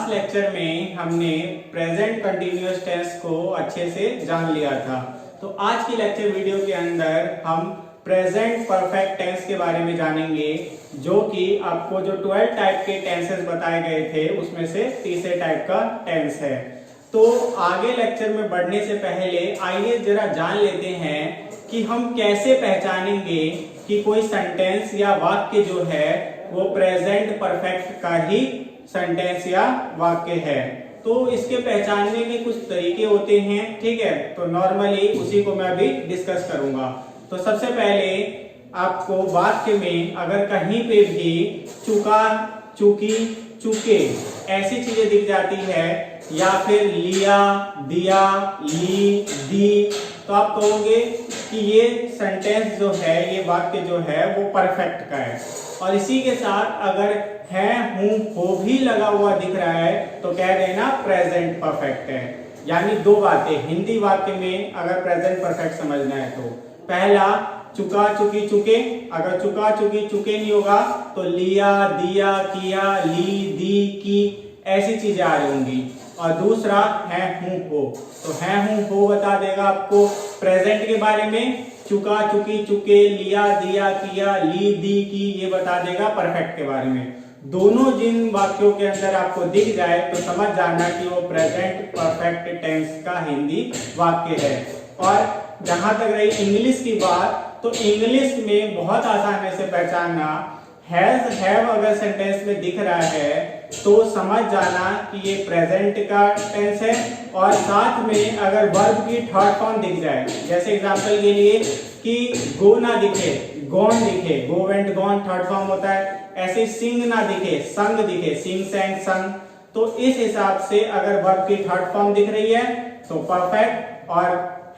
Last lecture में हमने present continuous tense को अच्छे से जान लिया था। तो आज की लेक्चर वीडियो के अंदर हम प्रेजेंट परफेक्ट टेंस के बारे में जानेंगे, जो कि आपको जो 12 टाइप के टेंसेस बताए गए थे उसमें से तीसरे टाइप का टेंस है। तो आगे लेक्चर में बढ़ने से पहले आइए जरा जान लेते हैं कि हम कैसे पहचानेंगे कि कोई सेंटेंस या वाक्य जो है वो प्रेजेंट परफेक्ट का ही सेंटेंस या वाक्य है। तो इसके पहचानने के कुछ तरीके होते हैं, ठीक है। तो नॉर्मली उसी को मैं अभी डिस्कस करूंगा। तो सबसे पहले आपको वाक्य में अगर कहीं पे भी चुका, चुकी, चुके ऐसी चीजें दिख जाती है, या फिर लिया, दिया, ली, दी, तो आप कहोगे कि ये सेंटेंस जो है, ये वाक्य जो है वो परफेक्ट का है। और इसी के साथ अगर है, हूं, हो भी लगा हुआ दिख रहा है तो कह देना प्रेजेंट परफेक्ट है। यानी दो बातें हिंदी वाक्य में अगर प्रेजेंट परफेक्ट समझना है तो पहला चुका, चुकी, चुके। अगर चुका, चुकी, चुके नहीं होगा तो लिया, दिया, किया, ली, दी, की ऐसी चीजें आ रही होंगी। और दूसरा है, हूं, हो। तो है, हूं, हो बता देगा आपको प्रेजेंट के बारे में। चुका, चुकी, चुके, लिया, दिया, किया, ली, दी, की ये बता देगा परफेक्ट के बारे में। दोनों जिन वाक्यों के अंदर आपको दिख जाए तो समझ जाना कि वो प्रेजेंट परफेक्ट टेंस का हिंदी वाक्य है। और जहां तक रही इंग्लिश की बात, तो इंग्लिश में बहुत आसानी से पहचानना, हैज, हैव अगर सेंटेंस में दिख रहा है तो समझ जाना कि ये प्रेजेंट का टेंस है। और साथ में अगर वर्ब की थर्ड फॉर्म दिख जाए, जैसे एग्जांपल के लिए कि गो ना दिखे, गॉन दिखे, go went gone third form होता है। ऐसे सिंग ना दिखे, संग दिखे, सिंग सैंग संग। तो इस हिसाब से अगर वर्ब की थर्ड फॉर्म दिख रही है तो परफेक्ट, और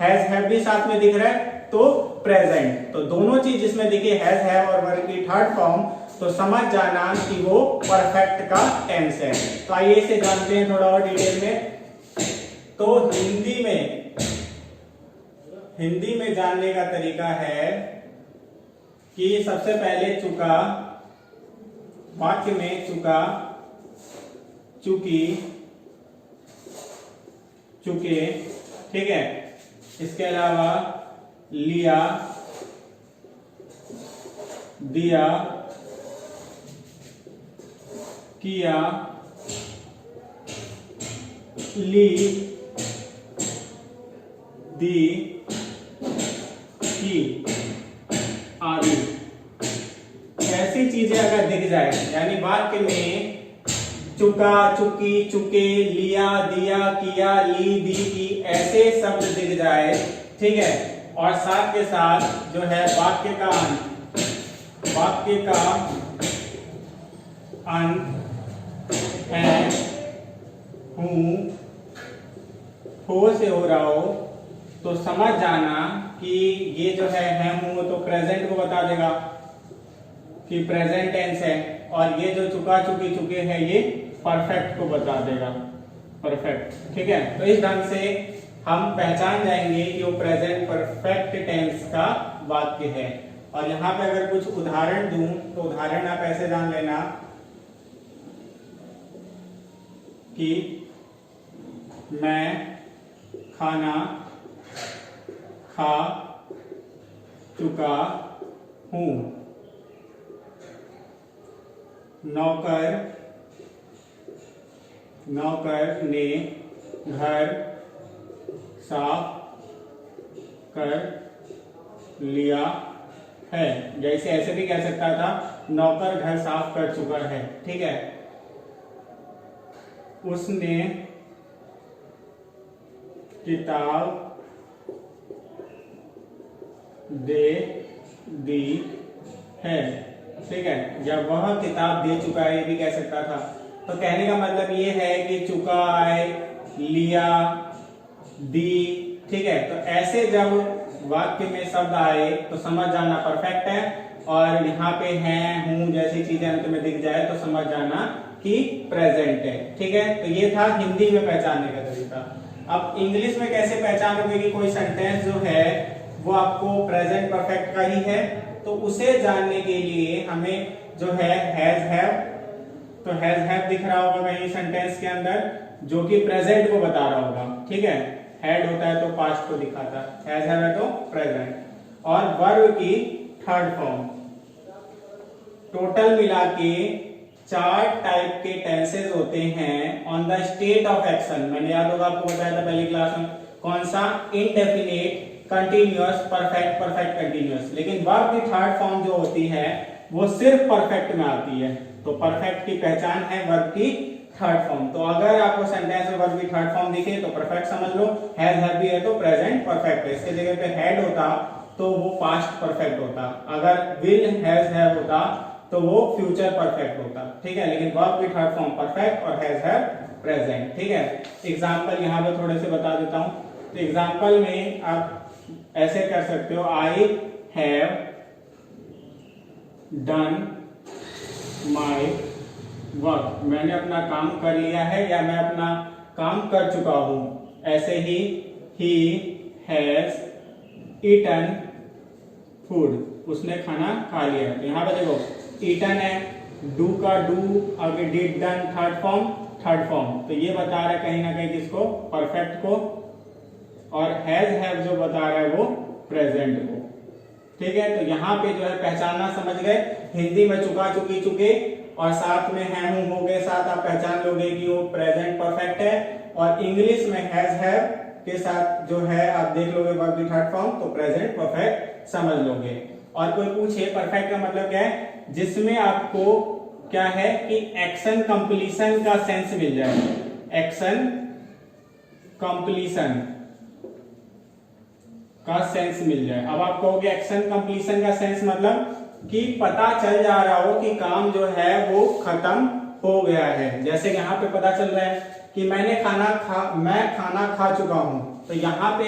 हैज, हैव भी साथ में दिख रहा है तो प्रेजेंट। तो दोनों चीज जिसमें दिखे हैज, हैव और वर्ब की थर्ड फॉर्म, तो समझ जाना कि वो परफेक्ट का टेंस है। तो आइए इसे जानते हैं थोड़ा और डिटेल में। तो हिंदी में जानने का तरीका है कि सबसे पहले चुका, वाक्य में चुका, चुकी, चुके, ठीक है। इसके अलावा लिया, दिया, किया, ली, दी, की आदि ऐसी चीजें अगर दिख जाए, यानी वाक्य में चुका, चुकी, चुके, लिया, दिया, किया, ली, दी, की ऐसे शब्द दिख जाए, ठीक है। और साथ के साथ जो है वाक्य का अंत है, हूं, हो से हो रहा हो, तो समझ जाना कि ये जो है, हूं, तो प्रेजेंट को बता देगा कि प्रेजेंट टेंस है। और ये जो चुका, चुकी, चुके हैं ये परफेक्ट को बता देगा, परफेक्ट, ठीक है। तो इस ढंग से हम पहचान जाएंगे कि वो प्रेजेंट परफेक्ट टेंस का वाक्य है। और यहाँ पे अगर कुछ उदाहरण दूं तो उदाहरण आप ऐसे जान लेना कि मैं खाना खा चुका हूं, नौकर ने घर साफ कर लिया है। जैसे ऐसे भी कह सकता था, नौकर घर साफ कर चुका है, ठीक है। उसने किताब दे दी है, ठीक है। जब वह किताब दे चुका है ये भी कह सकता था। तो कहने का मतलब ये है कि चुका है, लिया, दी, ठीक है। तो ऐसे जब वाक्य में शब्द आए तो समझ जाना परफेक्ट है। और यहाँ पे है, हूं जैसी चीजें अंत में दिख जाए तो समझ जाना कि प्रेजेंट है, ठीक है। तो ये था हिंदी में पहचानने का तरीका। अब इंग्लिश में कैसे पहचानोगे कि कोई सेंटेंस जो है वो आपको प्रेजेंट परफेक्ट का ही है, तो उसे जानने के लिए हमें जो है हैज, हैव तो हैज हैव दिख रहा होगा कहीं सेंटेंस के अंदर, जो कि प्रेजेंट को बता रहा होगा, ठीक है। हैड होता है तो पास्ट को दिखाता, हैज हैव है तो प्रेजेंट। और वर्ब की थर्ड फॉर्म, टोटल मिला के 4 टाइप के टेंसेस होते हैं on the state of action. मैंने याद होगा आपको बताया था पहली क्लास में, कौन सा? Indefinite, continuous, perfect, perfect continuous. लेकिन वर्ब की थर्ड फॉर्म जो होती है वो सिर्फ परफेक्ट में आती है। तो परफेक्ट की पहचान है वर्ब की थर्ड फॉर्म। तो अगर आपको सेंटेंस में वर्ब की थर्ड फॉर्म दिखे तो परफेक्ट समझ लो, हैज हैव भी है तो प्रेजेंट परफेक्ट है। इसके जगह पे हैड होता तो वो पास्ट परफेक्ट होता, अगर विल हैज हैव होता तो वो फ्यूचर परफेक्ट होता, ठीक है। लेकिन वर्ब की थर्ड फॉर्म परफेक्ट और हैज हैव प्रेजेंट, ठीक है। एग्जांपल यहां पे थोड़े से बता देता हूं। तो एग्जांपल में आप ऐसे कर सकते हो, I have done my work, मैंने अपना काम कर लिया है या मैं अपना काम कर चुका हूं। ऐसे ही हैज ईटन फूड, उसने खाना खा लिया है। तो यहां पे देखो ईटन है, डू का डू, आगे डिड, डन, थर्ड फॉर्म। तो ये बता रहा है कहीं ना कहीं किसको? परफेक्ट को। और हैज हैव जो बता रहा है वो प्रेजेंट को, ठीक है। तो यहाँ पे जो है पहचानना समझ गए, हिंदी में चुका, चुकी, चुके और साथ में है, हूं, हो के साथ आप पहचान लोगे कि वो प्रेजेंट परफेक्ट है। और इंग्लिश में हैज हैव के साथ जो है आप देख लोगे वर्ब की थर्ड फॉर्म, तो प्रेजेंट परफेक्ट समझ लोगे। और कोई पूछे परफेक्ट का मतलब क्या है? जिसमें आपको क्या है कि एक्शन कंप्लीशन का सेंस मिल जाए, एक्शन कंप्लीशन का सेंस मिल जाए। अब आप कहोगे एक्शन कंप्लीशन का सेंस मतलब कि पता चल जा रहा हो कि काम जो है वो खत्म हो गया है। जैसे यहाँ पे पता चल रहा है कि मैं खाना खा चुका हूं। तो यहाँ पे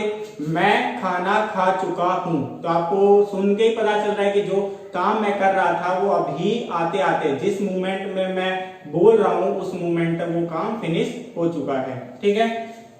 मैं खाना खा चुका हूं, तो आपको सुन के ही पता चल रहा है कि जो काम मैं कर रहा था वो अभी आते आते जिस मोमेंट में मैं बोल रहा हूं उस मोमेंट तक वो काम फिनिश हो चुका है, ठीक है।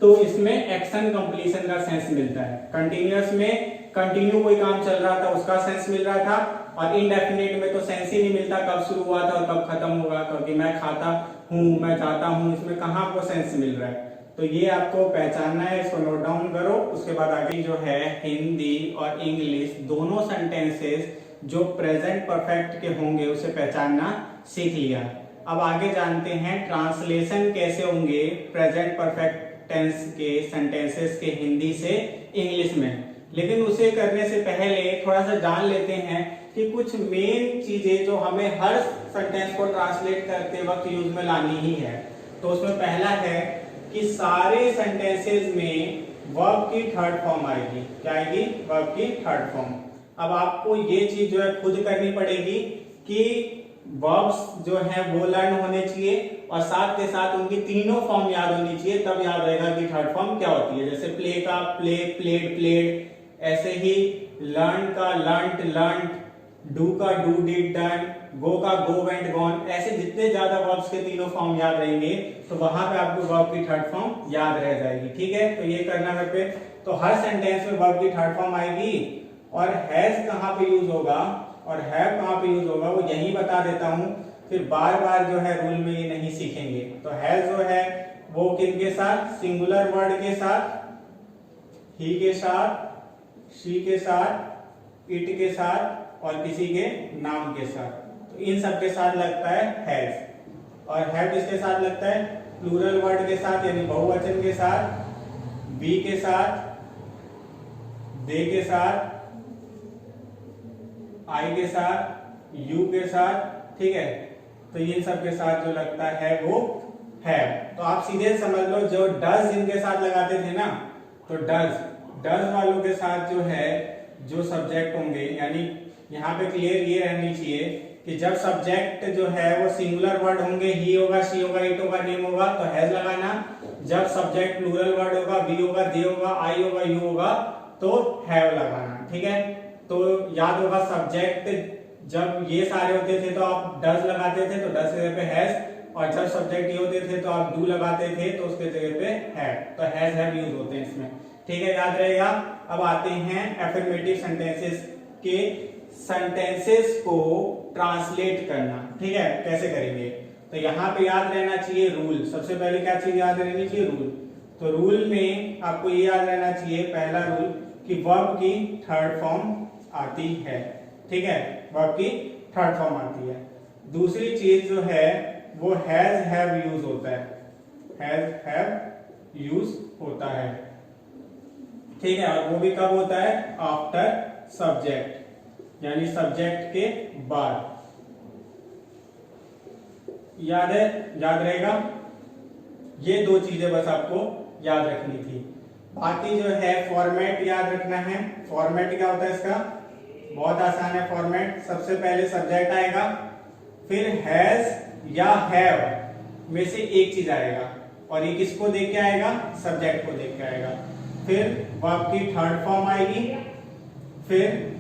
तो इसमें एक्शन कंप्लीशन का सेंस मिलता है। कंटिन्यूअस में कंटिन्यू कोई काम चल रहा था उसका सेंस मिल रहा था, और इनडेफिनिट में तो सेंस ही नहीं मिलता कब शुरू हुआ था और कब खत्म होगा, क्योंकि मैं खाता हूं, मैं जाता हूं, इसमें कहां आपको सेंस मिल रहा है। तो ये आपको पहचानना है, इसको नोट डाउन करो। उसके बाद आगे जो है हिंदी और इंग्लिश दोनों सेंटेंसेस जो प्रेजेंट परफेक्ट के होंगे उसे पहचानना सीख लिया। अब आगे जानते हैं ट्रांसलेशन कैसे होंगे प्रेजेंट परफेक्ट टेंस के सेंटेंसेस के हिंदी से इंग्लिश में। लेकिन उसे करने से पहले थोड़ा सा जान लेते हैं कि कुछ मेन चीजें जो हमें हर सेंटेंस को ट्रांसलेट करते वक्त यूज में लानी ही है। तो उसमें पहला है कि सारे सेंटेंसेस में वर्ब की थर्ड फॉर्म आएगी। क्या आएगी? वर्ब की थर्ड फॉर्म। अब आपको ये चीज जो है खुद करनी पड़ेगी कि वर्ब्स जो है वो लर्न होने चाहिए और साथ के साथ उनकी तीनों फॉर्म याद होनी चाहिए, तब याद रहेगा कि थर्ड फॉर्म क्या होती है। जैसे प्ले का प्ले, प्लेड, प्लेड, ऐसे ही लर्न का लर्नड, लर्नड, डू का डू, डिड, डन, गो का गो, वेंट, गॉन। ऐसे जितने ज्यादा वर्ब्स के तीनों फॉर्म याद रहेंगे तो वहां पे आपको वर्ब की थर्ड फॉर्म याद रह जाएगी, ठीक है। तो ये करना घर पे। तो हर सेंटेंस में वर्ब की थर्ड फॉर्म आएगी और हैज कहां पे यूज होगा और हैव कहां पे यूज होगा वो यही बता देता हूं, फिर बार बार जो है रूल में ये नहीं सीखेंगे। तो हैज जो है वो किनके साथ? सिंगुलर वर्ड के साथ, ही के साथ, शी के साथ, इट के साथ और किसी के नाम के साथ। तो इन सब के साथ लगता है हैज। और हैव किसके साथ लगता है? प्लूरल वर्ड के साथ यानी बहुवचन के साथ, बी के साथ, दे के साथ, आई के साथ, यू के साथ, ठीक है। तो इन सब के साथ जो लगता है वो हैव। तो आप सीधे समझ लो जो डज जिनके साथ लगाते थे ना, तो डज वालों के साथ जो है जो सब्जेक्ट होंगे, यानी यहाँ पे क्लियर ये रहनी चाहिए कि जब सब्जेक्ट जो है वो सिंगुलर वर्ड होंगे, ही होगा, शी होगा, इट होगा, नेम होगा, तो हैज लगाना। जब सब्जेक्ट प्लूरल वर्ड होगा, बी होगा, दे होगा, आई होगा, यू होगा, तो हैव लगाना, ठीक है। तो याद होगा सब्जेक्ट जब ये सारे होते थे तो आप डज लगाते थे, तो डज की जगह पे हैज, और जब सब्जेक्ट ये होते थे तो आप डू लगाते थे, तो उसके जगह पे हैव। तो हैज हैव यूज होते हैं इसमें, ठीक है, याद रहेगा। अब आते हैं एफर्मेटिव सेंटेंसेस के सेंटेंसेस को ट्रांसलेट करना, ठीक है, कैसे करेंगे। तो यहाँ पे याद रहना चाहिए रूल। सबसे पहले क्या चीज याद रहनी चाहिए? रूल। तो रूल में आपको ये याद रहना चाहिए, पहला रूल कि वर्ब की थर्ड फॉर्म आती है। ठीक है, वर्ब की थर्ड फॉर्म आती है। दूसरी चीज जो है वो हैज हैव यूज होता है, हैज हैव यूज होता है। ठीक है, और वो भी कब होता है? आफ्टर सब्जेक्ट, यानी सब्जेक्ट के बाद। याद है? याद रहेगा? ये दो चीजें बस आपको याद रखनी थी। बाकी जो है फॉर्मेट याद रखना है। फॉर्मेट क्या होता है इसका? बहुत आसान है फॉर्मेट। सबसे पहले सब्जेक्ट आएगा, फिर हैज या हैव में से एक चीज आएगा, और ये किसको देख के आएगा? सब्जेक्ट को देख के आएगा। फिर वर्ब की थर्ड फॉर्म आएगी, फिर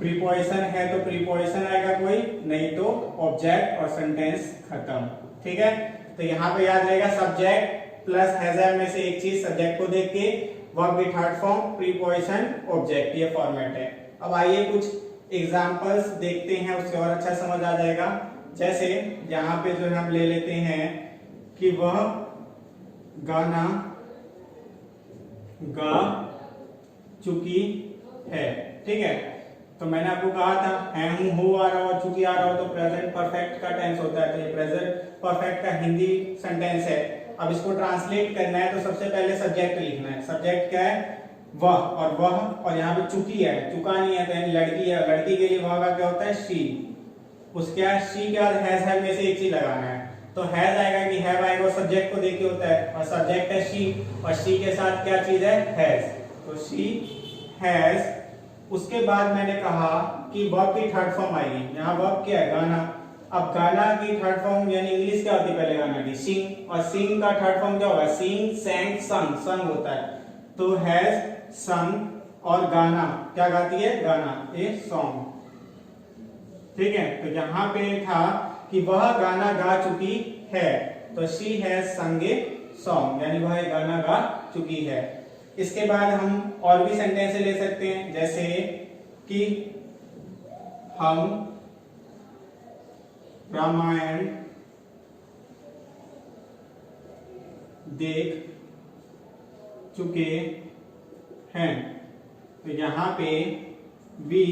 प्रीपोजिशन है तो प्रीपोजिशन आएगा कोई, नहीं तो ऑब्जेक्ट, और सेंटेंस खत्म। ठीक है, तो यहाँ पे याद रहेगा सब्जेक्ट प्लस हैज हैव में से एक चीज सब्जेक्ट को देख के, वर्ब की थर्ड फॉर्म, प्रीपोजिशन, ऑब्जेक्ट, ये फॉर्मेट है। अब आइए कुछ एग्जांपल्स देखते हैं, उससे और अच्छा समझ आ जाएगा। जैसे यहाँ पे जो हम ले लेते हैं कि वह गाना गा चुकी है। ठीक है, तो मैंने आपको कहा था है, हूं, हो आ रहा हो, चुकी आ रहा हो तो प्रेजेंट परफेक्ट का टेंस होता है। तो ये प्रेजेंट परफेक्ट का हिंदी सेंटेंस है। अब इसको ट्रांसलेट करना है तो सबसे पहले सब्जेक्ट लिखना है। सब्जेक्ट क्या है? वह, और यहाँ पे चुकी है, चुका नहीं है तो यानी लड़की है। लड़की के लिए वह का क्या होता है? शी। उसके बाद शी के बाद हैज में से एक चीज लगाना है, तो हैज आएगा कि हैव आएगा, और सब्जेक्ट को देख के होता है, और सब्जेक्ट है शी, और शी के साथ क्या चीज है? हैज। तो शी हैज। उसके बाद मैंने कहा कि वर्ब की थर्ड फॉर्म आएगी। यहाँ वर्ब क्या है? गाना। अब गाना की थर्ड फॉर्म यानी इंग्लिश क्या होती है पहले गाना की? सिंग, और सिंग का थर्ड फॉर्म क्या होगा? सिंग, सैंग, संग, संग होता है। तो हैज संग, और गाना क्या गाती है? गाना, ए सॉन्ग। ठीक है, तो यहाँ पे था कि वह गाना गा चुकी है, तो शी हैज संग ए सॉन्ग, यानी वह गाना गा चुकी है। इसके बाद हम और भी सेंटेंस ले सकते हैं, जैसे कि हम रामायण देख चुके हैं। तो यहाँ पे वी,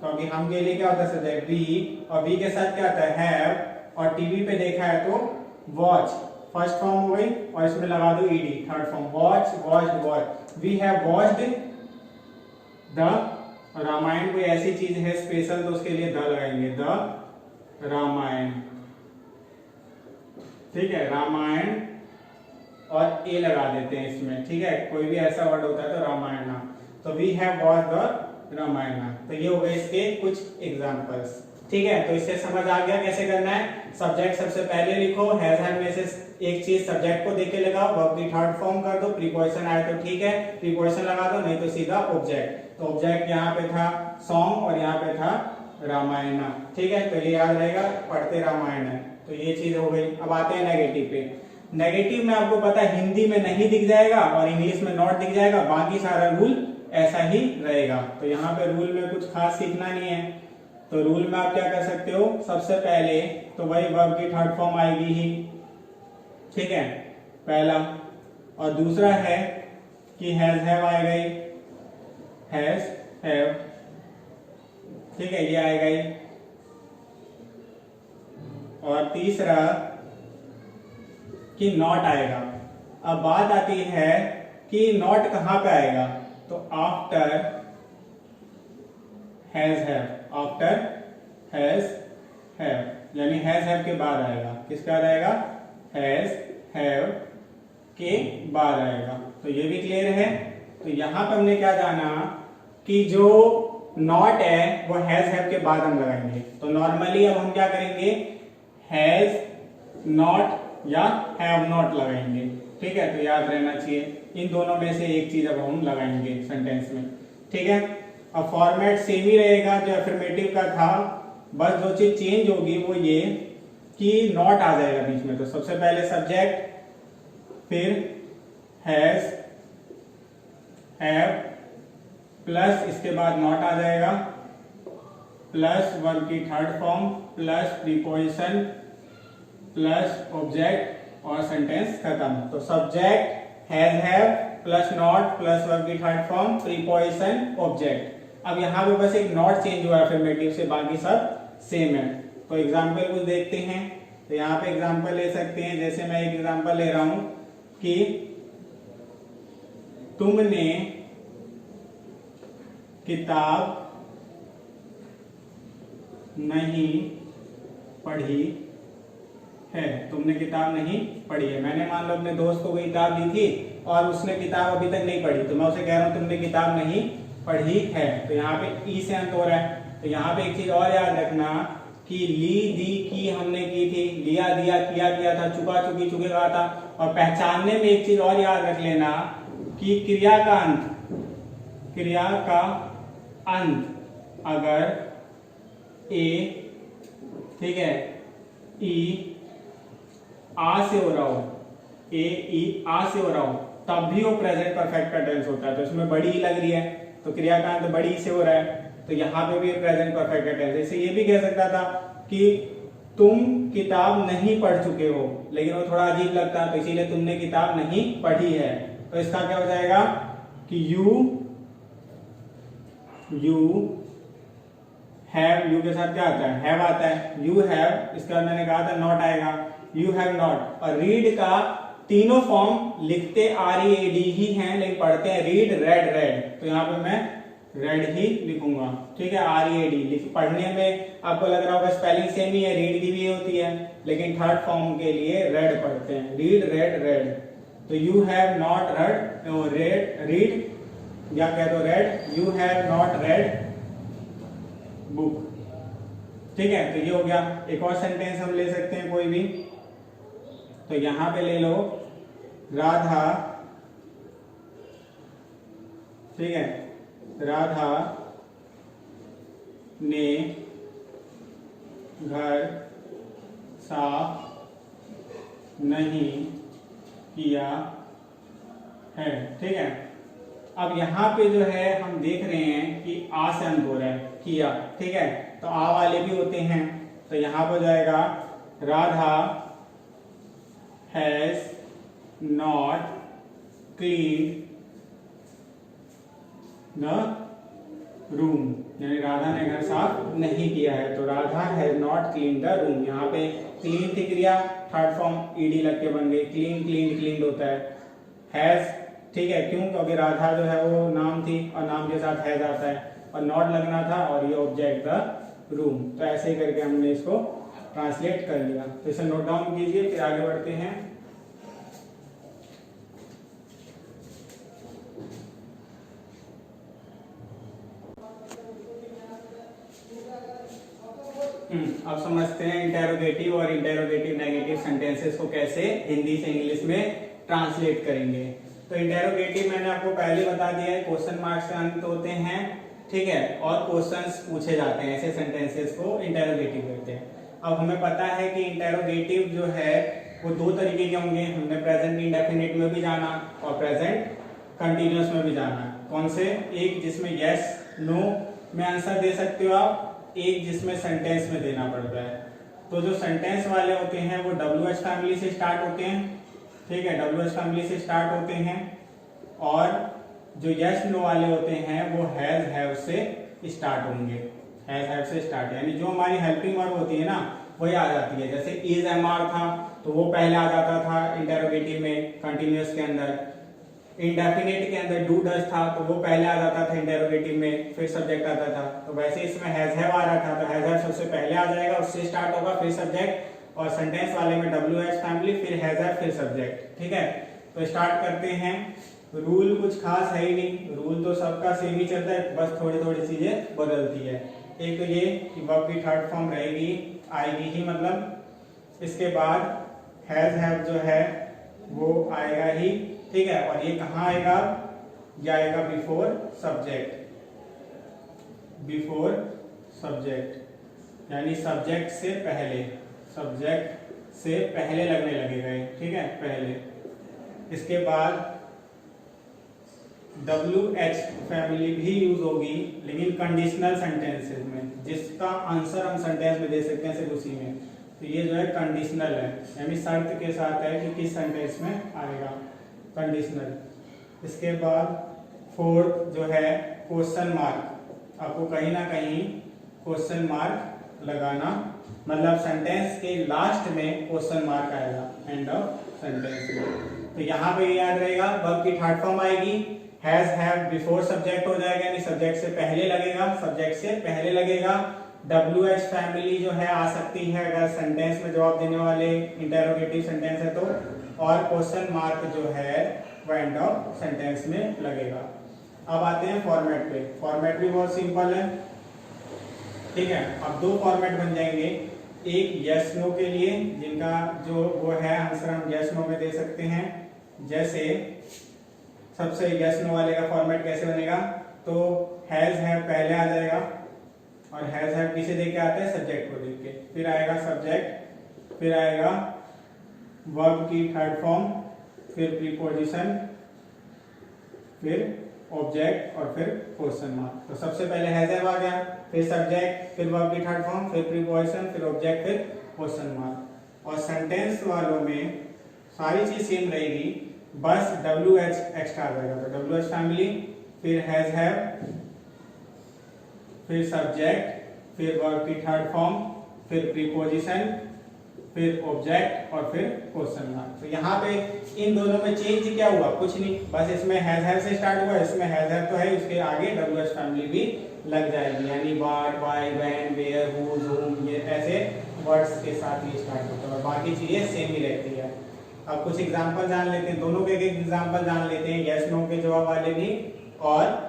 तो अभी हम के लिए क्या होता है? सब्जेक्ट वी, और वी के साथ क्या आता है? हैव, और टीवी पे देखा है तो वॉच, फर्स्ट फॉर्म हो गई, और इसमें लगा दो ED, third form, watch, watched, watch. We have watched the Ramayana. कोई ऐसी चीज है स्पेशल तो उसके लिए द लगाएंगे, द रामायण। ठीक है, रामायण, और ए लगा देते हैं इसमें। ठीक है, कोई भी ऐसा वर्ड होता है तो रामायण, तो we have watched the Ramayana. तो ये हो गए इसके कुछ एग्जांपल्स। ठीक है, तो इससे समझ आ गया कैसे करना है। सब्जेक्ट सबसे पहले लिखो, हैज हैव में से एक चीज सब्जेक्ट को देख के लगाओ, वर्ब की थर्ड फॉर्म कर दो, प्रीपोजिशन आए तो ठीक है, प्रीपोजिशन लगा दो, नहीं तो सीधा ऑब्जेक्ट। तो ऑब्जेक्ट यहाँ पे था सॉन्ग, और यहाँ पे था रामायण। ठीक है, तो ये याद रहेगा, पढ़ते रामायण है। तो ये चीज हो गई। अब आते हैं नेगेटिव पे। नेगेटिव में आपको पता है हिंदी में नहीं दिख जाएगा और इंग्लिश में नॉट दिख जाएगा, बाकी सारा रूल ऐसा ही रहेगा। तो यहाँ पे रूल में कुछ खास सीखना नहीं है। तो रूल में आप क्या कर सकते हो? सबसे पहले तो वही वर्ब की थर्ड फॉर्म आएगी ही। ठीक है, पहला। और दूसरा है कि हैज हैव आएगा ही, हैज हैव। ठीक है, ये आएगा ही। और तीसरा कि नॉट आएगा। अब बात आती है कि नॉट कहां पे आएगा, तो after has have, after has have, यानी हैज हैव के बाद आएगा। किसके बाद आएगा? हैज हैव के बाद आएगा। तो ये भी क्लियर है। तो यहां पर हमने क्या जाना कि जो नॉट है वो हैज हैव के बाद हम लगाएंगे। तो नॉर्मली अब हम क्या करेंगे? हैज नॉट या हैव नॉट लगाएंगे। ठीक है, तो याद रहना चाहिए इन दोनों में से एक चीज अब हम लगाएंगे सेंटेंस में। ठीक है, अब फॉर्मेट सेम ही रहेगा जो अफर्मेटिव का था, बस जो चीज चेंज होगी वो ये कि नॉट आ जाएगा बीच में। तो सबसे पहले सब्जेक्ट, फिर हैज हैव, प्लस इसके बाद नॉट आ जाएगा, प्लस वर्ब की third form, plus preposition, plus object और सेंटेंस खत्म। तो subject have plus not plus verb की थर्ड फॉर्म प्रीपोजिशन ऑब्जेक्ट। अब यहाँ पे बस एक नॉट चेंज हुआ अफर्मेटिव से, बाकी सब सेम है। तो एग्जाम्पल कुछ देखते हैं। तो यहाँ पे एग्जाम्पल ले सकते हैं, जैसे मैं एक एग्जाम्पल ले रहा हूं कि तुमने किताब नहीं पढ़ी है। तुमने किताब नहीं पढ़ी है। मैंने मान लो अपने दोस्त को कोई किताब दी थी और उसने किताब अभी तक नहीं पढ़ी, तो मैं उसे कह रहा हूं तुमने किताब नहीं पढ़ी है। तो यहाँ पे ई से अंत हो रहा है। तो यहाँ पे एक चीज और याद रखना कि ली दी की हमने की थी, लिया दिया किया था, चुका चुकी चुकेगा था। और पहचानने में एक चीज और याद रख लेना कि क्रिया का अंत अगर ए, ठीक है, ई आ से हो रहा हो, ए ई आ से हो रहा हो, तब भी वो प्रेजेंट परफेक्ट का टेंस होता है। तो इसमें बड़ी ई लग रही है तो क्रिया का अंत बड़ी ई से हो रहा है, तो यहाँ पे भी प्रेजेंट परफेक्ट का टेंस। इसे ये भी कह सकता था कि तुम किताब नहीं पढ़ चुके हो, लेकिन वो थोड़ा अजीब लगता है, तो इसीलिए तुमने किताब नहीं पढ़ी है। तो इसका क्या हो जाएगा कि यू हैव, यू के साथ क्या आता है, हैव आता है। यू हैव, इसके बाद मैंने कहा था नॉट आएगा, यू हैव नॉट। और रीड का तीनों फॉर्म लिखते READ ही हैं, लेकिन पढ़ते हैं रीड रेड। तो यहाँ पे मैं रेड ही लिखूंगा, ठीक है। READ पढ़ने में आपको लग रहा होगा स्पेलिंग सेम ही है, रीड की भी होती है, लेकिन थर्ड फॉर्म के लिए रेड पढ़ते हैं, रीड रेड। तो यू हैव नॉट रीड या कह दो red, you have not red book, ठीक है। तो ये हो गया। एक और सेंटेंस हम ले सकते हैं कोई भी। तो यहां पे ले लो राधा, ठीक है, राधा ने घर साफ नहीं किया है, ठीक है। अब यहाँ पे जो है हम देख रहे हैं कि आ से अंत हो रहा है, किया, ठीक है। तो आ वाले भी होते हैं, तो यहाँ पर जाएगा Radha has not clean the room, यानी राधा ने घर साफ नहीं किया है। तो Radha has not clean the room, यहाँ पे क्लीन थी क्रिया, थर्ड फॉर्म ईडी लग के बन गई, क्लीन होता है। हैज, ठीक है, क्यों, क्योंकि राधा जो है वो नाम थी और नाम के साथ हैज आता है, और नॉट लगना था और ये ऑब्जेक्ट द रूम। तो ऐसे ही करके हमने इसको ट्रांसलेट कर लिया। तो इसे नोट डाउन कीजिए, फिर आगे बढ़ते हैं। अब समझते हैं इंटेरोगेटिव और इंटेरोगेटिव नेगेटिव सेंटेंसेस को कैसे हिंदी से इंग्लिश में ट्रांसलेट करेंगे। तो इंटेरोगेटिव मैंने आपको पहले बता दिया है, क्वेश्चन मार्क से अंत होते हैं, ठीक है, और क्वेश्चंस पूछे जाते हैं, ऐसे सेंटेंसेस को इंटेरोगेटिव कहते हैं। अब हमें पता है कि इंटेरोगेटिव जो है वो दो तरीके के होंगे, हमने प्रेजेंट इंडेफिनिट में भी जाना और प्रेजेंट कंटिन्यूअस में भी जाना। कौन से, एक जिसमें यस नो में आंसर दे सकते हो आप, एक जिसमें सेंटेंस में देना पड़ता है। तो जो सेंटेंस वाले होते हैं वो WH फैमिली से स्टार्ट होते हैं, ठीक है, WH फैमिली से स्टार्ट होते हैं, और जो यस नो वाले होते हैं वो हैज हैव से स्टार्ट होंगे, हैज हैव से स्टार्ट, यानी जो हमारी हेल्पिंग वर्ब होती है ना वही आ जाती है। जैसे इज MR था तो वो पहले आ जाता था इंटेरोगेटिव में, कंटिन्यूअस के अंदर। इंडेफिनिट के अंदर डू डज था तो वो पहले आ जाता था इंटेरोगेटिव में, फिर सब्जेक्ट आता था। तो वैसे इसमें हैज हैव आ रहा था तो हैज हैव सबसे पहले आ जाएगा, उससे स्टार्ट होगा, फिर सब्जेक्ट, और सेंटेंस वाले में WH फैमिली, फिर हैज हैव, फिर सब्जेक्ट, ठीक है। तो स्टार्ट करते हैं। रूल कुछ खास है ही नहीं, रूल तो सबका सेम ही चलता है, बस थोड़ी थोड़ी चीजें बदलती है। एक तो ये कि वर्ब की थर्ड फॉर्म रहेगी, आएगी ही मतलब, इसके बाद हैज हैव जो है वो आएगा ही, ठीक है। और ये कहाँ आएगा, ये आएगा बिफोर सब्जेक्ट, बिफोर सब्जेक्ट, यानी सब्जेक्ट से पहले, सब्जेक्ट से पहले लगने लगेगा, ठीक है, पहले। इसके बाद WH फैमिली भी यूज होगी, लेकिन कंडीशनल सेंटेंसेस में, जिसका आंसर हम सेंटेंस में दे सकते हैं सिर्फ उसी में। तो ये जो है कंडीशनल है, यानी शर्त के साथ है कि किस सेंटेंस में आएगा, कंडीशनल। इसके बाद फोर्थ जो है क्वेश्चन मार्क। आपको कहीं ना कहीं क्वेश्चन मार्क लगाना, मतलब सेंटेंस के लास्ट में क्वेश्चन मार्क आएगा एंड ऑफ सेंटेंस में। तो यहाँ पे याद रहेगा वर्ब की थर्ड फॉर्म आएगी, हैज हैव बिफोर सब्जेक्ट हो जाएगा, यानी सब्जेक्ट से पहले लगेगा, सब्जेक्ट से पहले लगेगा। WH फैमिली जो है आ सकती है अगर सेंटेंस में जवाब देने वाले इंटरोगेटिव सेंटेंस है तो, और क्वेश्चन मार्क जो है वो एंड ऑफ सेंटेंस में लगेगा। अब आते हैं फॉर्मेट पे। फॉर्मेट भी बहुत सिंपल है, ठीक है। अब दो फॉर्मेट बन जाएंगे, एक यस नो के लिए, जिनका जो वो है आंसर हम यस नो में दे सकते हैं। जैसे सबसे यस नो वाले का फॉर्मेट कैसे बनेगा, तो हैज हैव पहले आ जाएगा, और हैज हैव किसे देख के आता है, सब्जेक्ट को देख के, फिर आएगा सब्जेक्ट, फिर आएगा वर्ब की थर्ड फॉर्म, फिर प्रीपोजिशन, फिर ऑब्जेक्ट और फिर क्वेश्चन मार्क। तो सबसे पहले हैज हैव आ गया, फिर सब्जेक्ट, फिर वर्ब की थर्ड फॉर्म, फिर प्रीपोजिशन, फिर ऑब्जेक्ट, फिर क्वेश्चन मार्क। और सेंटेंस वालों में सारी चीज सेम रहेगी, बस WH एक्स्ट्रा आ जाएगा। तो WH फैमिली, फिर हैज हैव, फिर सब्जेक्ट, फिर वर्ब की थर्ड फॉर्म, फिर प्रीपोजिशन, फिर ऑब्जेक्ट और फिर क्वेश्चन मार्क। तो यहाँ पे इन दोनों में चेंज क्या हुआ, कुछ नहीं, बस इसमें हैज हैव से स्टार्ट हुआ, इसमें हैज हैव तो है, उसके आगे WH फैमिली भी लग जाएगी, यानी what, why, when, where, who, whom, ये ऐसे वर्ड्स के साथ ही स्टार्ट होता है, और बाकी चीजें सेम ही रहती है। अब कुछ एग्जांपल जान लेते हैं, दोनों के एक एग्जांपल जान लेते हैं, यस नो के जवाब वाले भी और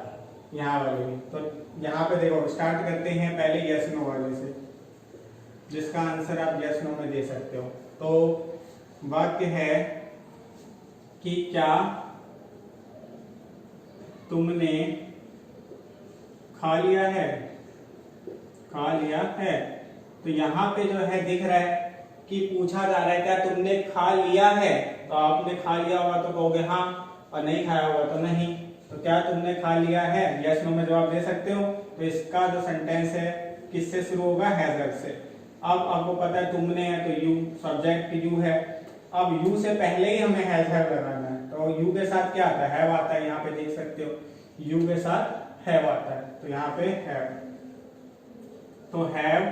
यहाँ वाले भी। तो यहाँ पे देखो स्टार्ट करते हैं पहले यस नो वाले से, जिसका आंसर आप यस नो में दे सकते हो। तो वाक्य है कि क्या तुमने खा लिया है, खा लिया है। तो यहाँ पे जो है दिख रहा है कि पूछा जा रहा है क्या तुमने खा लिया है, तो आपने खा लिया होगा तो कहोगे हाँ, और नहीं खाया होगा तो नहीं। तो क्या तुमने खा लिया है, यस नो में जवाब दे सकते हो। तो इसका जो सेंटेंस है किससे शुरू होगा, हैजर से। अब आपको पता है तुमने है तो यू, सब्जेक्ट यू है, अब यू से पहले ही हमें हैज हैव लगाना है, तो यू के साथ क्या आता है, हैव आता है, यहाँ पे देख सकते हो यू के साथ हैव आता है, तो यहाँ पे हैव, तो हैव,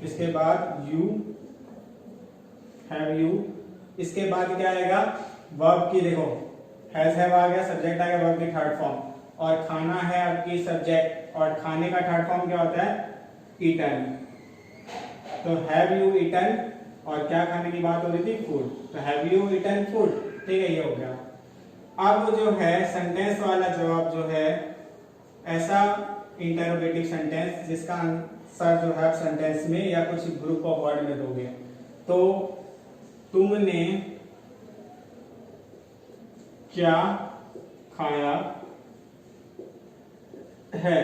इसके बाद यू, हैव यू, इसके बाद क्या आएगा, वर्ब की देखो हैज हैव आ गया, सब्जेक्ट आ गया, वर्ब की थर्ड फॉर्म, और खाना है आपकी सब्जेक्ट, और खाने का थर्ड फॉर्म क्या होता है, ईटन। तो हैव यू ईटन, और क्या खाने की बात हो रही थी, फूड, तो हैव यू ईटन फूड, ठीक है, ये हो गया। अब जो है सेंटेंस वाला जवाब जो है ऐसा इंटरोगेटिव सेंटेंस जिसका आंसर जो है सेंटेंस में या कुछ ग्रुप ऑफ वर्ड में दोगे। तो तुमने क्या खाया है,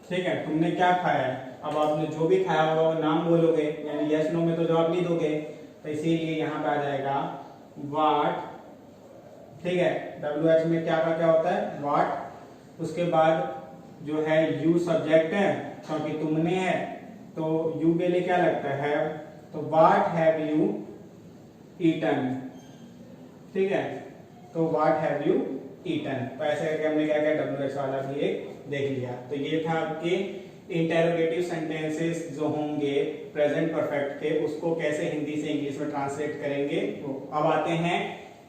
ठीक है, तुमने क्या खाया है। अब आपने जो भी खाया होगा वो नाम बोलोगे, यानी यस नो में तो जवाब नहीं दोगे, तो इसीलिए यहाँ पे आ जाएगा व्हाट, ठीक है। WH में क्या का क्या होता है, व्हाट, उसके बाद जो है यू सब्जेक्ट है क्योंकि तुमने है, तो यू के लिए क्या लगता है, हैव, तो व्हाट हैव यू ईटन, ठीक है, तो व्हाट हैव यू ईटन। तो ऐसे करके हमने क्या किया, WH वाला भी एक देख लिया। तो ये था आपके इंटेरोगेटिव सेंटेंसेस जो होंगे प्रेजेंट परफेक्ट के, उसको कैसे हिंदी से इंग्लिश में ट्रांसलेट करेंगे। तो अब आते हैं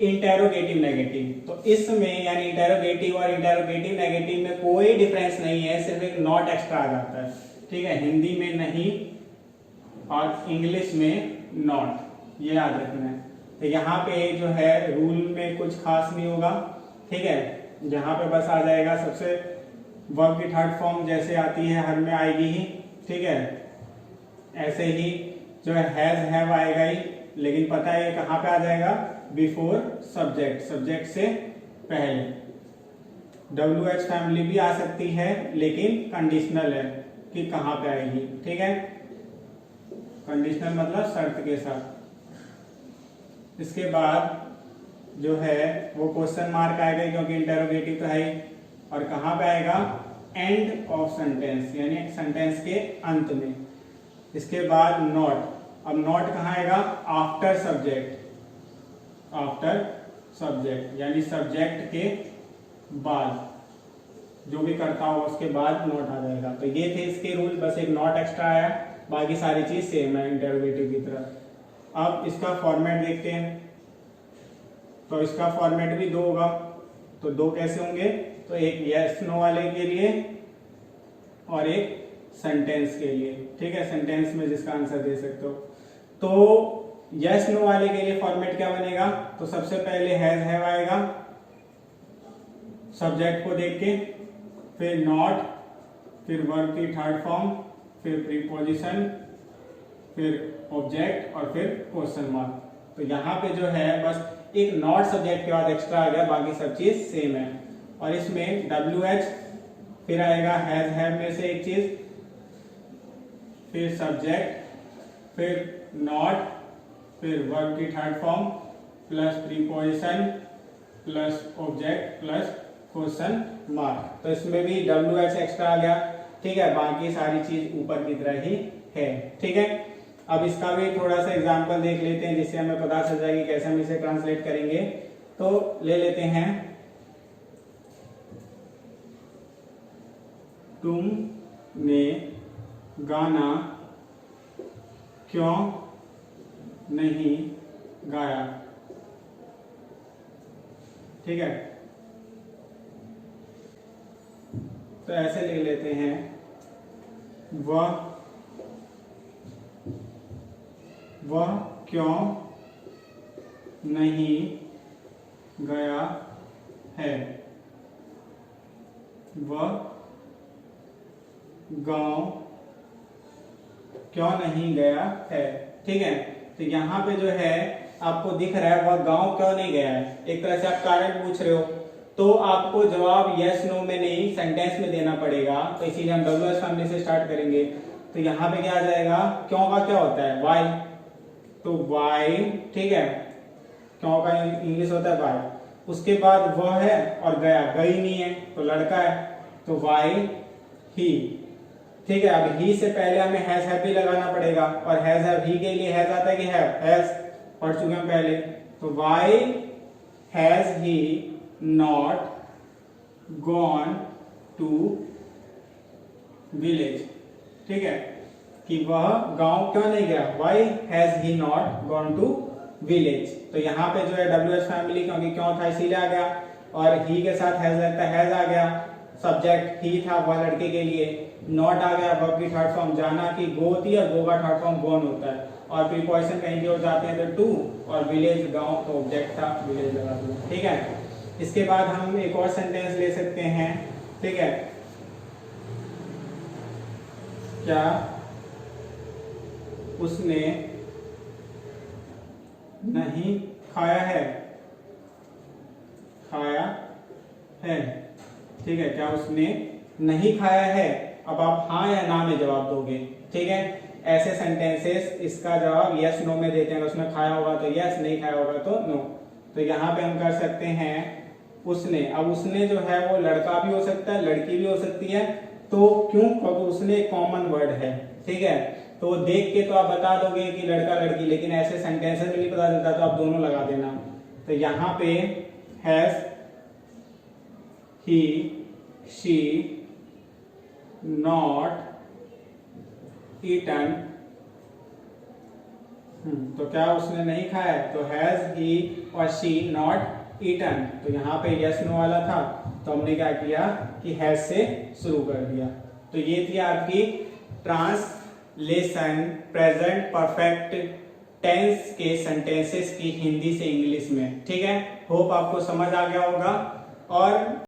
इंटेरोगेटिव नेगेटिव। तो इसमें यानी इंटेरोगेटिव और इंटेरोगेटिव नेगेटिव में कोई डिफरेंस नहीं है, सिर्फ एक नॉट एक्स्ट्रा आ जाता है, ठीक है, हिंदी में नहीं और इंग्लिश में नॉट, ये याद रखना है। तो यहाँ पे जो है रूल में कुछ खास नहीं होगा, ठीक है, यहाँ पे बस आ जाएगा सबसे वर्ब की थर्ड फॉर्म जैसे आती है हर में आएगी ही, ठीक है, ऐसे ही जो है हैज हैव आएगा ही, लेकिन पता है कहाँ पे आ जाएगा, बिफोर सब्जेक्ट, सब्जेक्ट से पहले। WH फैमिली भी आ सकती है लेकिन कंडीशनल है कि कहाँ पे आएगी, ठीक है, कंडीशनल मतलब शर्त के साथ। इसके बाद जो है वो क्वेश्चन मार्क आएगा क्योंकि इंटरोगेटिव तो है ही, और कहाँ पे आएगा, एंड ऑफ सेंटेंस, यानी सेंटेंस के अंत में। इसके बाद नॉट। अब नॉट कहाँ आएगा? आफ्टर सब्जेक्ट, आफ्टर सब्जेक्ट यानी सब्जेक्ट के बाद, जो भी करता हो उसके बाद नॉट आ जाएगा। तो ये थे इसके रूल, बस एक नॉट एक्स्ट्रा आया, बाकी सारी चीज सेम है इंटरोगेटिव की तरह। अब इसका फॉर्मेट देखते हैं। तो इसका फॉर्मेट भी दो होगा। तो दो कैसे होंगे? तो एक यस नो वाले के लिए और एक सेंटेंस के लिए। ठीक है, सेंटेंस में जिसका आंसर दे सकते हो। तो यस नो वाले के लिए फॉर्मेट क्या बनेगा? तो सबसे पहले हैज हैव आएगा सब्जेक्ट को देख के, फिर नॉट, फिर वर्ब की थर्ड फॉर्म, फिर प्रीपोजिशन, फिर ऑब्जेक्ट और फिर क्वेश्चन मार्क। तो यहाँ पे जो है बस एक नॉट सब्जेक्ट के बाद एक्स्ट्रा आ गया, बाकी सब चीज सेम है। और इसमें WH, फिर आएगा हैज हैव में से एक चीज, फिर सब्जेक्ट, फिर नॉट, फिर वर्ब की third form plus preposition plus object plus question mark. तो इसमें भी WH एक्स्ट्रा आ गया। ठीक है, बाकी सारी चीज ऊपर की तरह ही है। ठीक है, अब इसका भी थोड़ा सा एग्जांपल देख लेते हैं जिससे हमें पता चल जाएगी कैसे हम इसे ट्रांसलेट करेंगे। तो ले लेते हैं, तुमने गाना क्यों नहीं गाया? ठीक है, तो ऐसे ले लेते हैं, वह क्यों नहीं गया है? वह गांव क्यों नहीं गया है? ठीक है, तो यहाँ पे जो है आपको दिख रहा है वह गांव क्यों नहीं गया है। एक तरह से आप कारण पूछ रहे हो, तो आपको जवाब यस नो में नहीं सेंटेंस में देना पड़ेगा। तो इसीलिए हम WH फैमिली से स्टार्ट करेंगे। तो यहाँ पे क्या आ जाएगा? क्यों का क्या होता है? वाई। तो वाई, ठीक है, क्यों का इंग्लिश होता है वाई। उसके बाद वह है और गया, गई नहीं है तो लड़का है, तो वाई ही। ठीक है, अब ही से पहले हमें हैज हैव भी लगाना पड़ेगा, और हैज हैव ही के लिए हैज आता है कि हैज पढ़ चुके हम पहले। तो why has he not gone to village. ठीक है, कि वह गांव क्यों नहीं गया? Why has he not gone to village. तो यहाँ पे जो है WH फैमिली, क्योंकि क्यों था इसीलिए आ गया, और ही के साथ हैज लगता है, हैज आ गया। सब्जेक्ट ही था वह लड़के के लिए, नॉट आ गया, वर्ब की थर्ड फॉर्म जाना की गो होती है, गो का थर्ड फॉर्म गॉन होता है, और प्रीपोजिशन कहीं की ओर जाते हैं तो टू, और विलेज गांव, तो ऑब्जेक्ट था विलेज लगा दो। ठीक है, इसके बाद हम एक और सेंटेंस ले सकते हैं। ठीक है, क्या उसने नहीं खाया है? खाया है। ठीक है, क्या उसने नहीं खाया है? अब आप हाँ या ना में जवाब दोगे। ठीक है, ऐसे सेंटेंसेस इसका जवाब यस नो में देते हैं। अगर उसने खाया होगा तो यस, नहीं खाया होगा तो नो। तो यहाँ पे हम कर सकते हैं उसने। अब उसने जो है वो लड़का भी हो सकता है, लड़की भी हो सकती है। तो क्यों? क्योंकि उसने कॉमन वर्ड है। ठीक है, तो देख के तो आप बता दोगे कि लड़का लड़की, लेकिन ऐसे सेंटेंसेस में नहीं पता चलता, तो आप दोनों लगा देना। तो यहाँ पे has he she not eaten. तो क्या उसने नहीं खाया है? तो हैज ही और शी नॉट ईटन। तो यहाँ पे यस नो वाला था, तो हमने क्या किया कि हैज से शुरू कर दिया। तो ये थी आपकी ट्रांसलेशन प्रेजेंट परफेक्ट टेंस के सेंटेंसेस की हिंदी से इंग्लिश में। ठीक है, होप आपको समझ आ गया होगा। और